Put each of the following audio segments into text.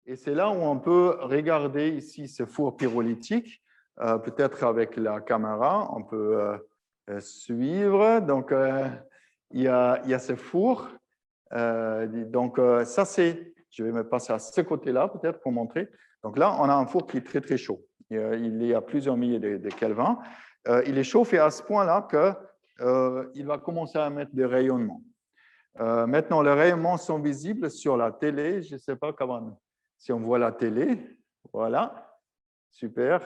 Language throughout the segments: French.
Et c'est là où on peut regarder ici ce four pyrolytique, peut-être avec la caméra, on peut suivre. Donc, il y a ce four. Donc, ça, c'est, je vais me passer à ce côté-là, peut-être pour montrer. Donc là, on a un four qui est très, très chaud. Il est à plusieurs milliers de Kelvin. Il est chauffé à ce point-là qu'il va commencer à émettre des rayonnements. Maintenant, les rayonnements sont visibles sur la télé. Je ne sais pas comment, si on voit la télé. Voilà, super.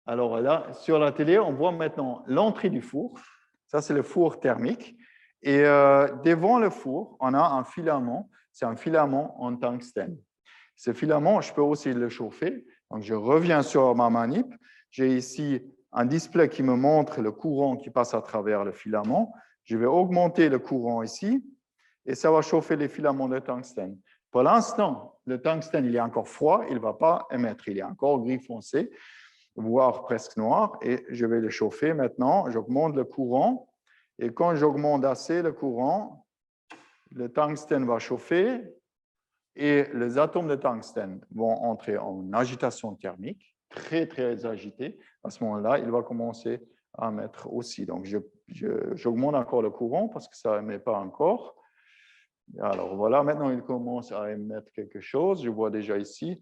Alors là, sur la télé, on voit maintenant l'entrée du four. Ça, c'est le four thermique. Et devant le four, on a un filament. C'est un filament en tungstène. Ce filament, je peux aussi le chauffer. Donc, je reviens sur ma manip. J'ai ici un display qui me montre le courant qui passe à travers le filament. Je vais augmenter le courant ici et ça va chauffer les filaments de tungstène. Pour l'instant, le tungstène, il est encore froid, il ne va pas émettre. Il est encore gris foncé, voire presque noir. Et je vais le chauffer maintenant. J'augmente le courant. Et quand j'augmente assez le courant, le tungstène va chauffer et les atomes de tungstène vont entrer en agitation thermique, très, très agités. À ce moment-là, il va commencer à émettre aussi. Donc, j'augmente encore le courant parce que ça n'émet pas encore. Alors, voilà, maintenant, il commence à émettre quelque chose. Je vois déjà ici,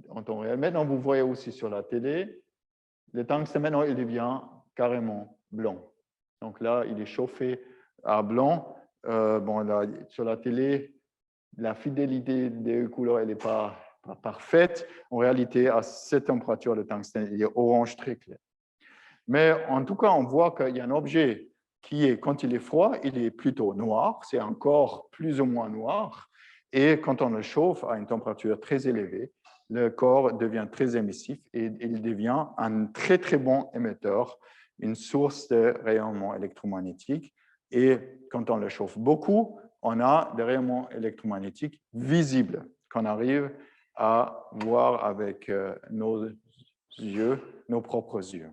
en temps réel. Maintenant, vous voyez aussi sur la télé, le tungstène, maintenant, il devient carrément blanc. Donc là, il est chauffé à blanc. Bon, là, sur la télé, la fidélité des couleurs, elle n'est pas parfaite. En réalité, à cette température, le tungstène, il est orange très clair. Mais en tout cas, on voit qu'il y a un objet qui est, quand il est froid, il est plutôt noir. C'est encore plus ou moins noir. Et quand on le chauffe à une température très élevée, le corps devient très émissif et il devient un très, très bon émetteur, une source de rayonnement électromagnétique. Et quand on le chauffe beaucoup, on a des rayonnements électromagnétiques visibles qu'on arrive à voir avec nos yeux, nos propres yeux.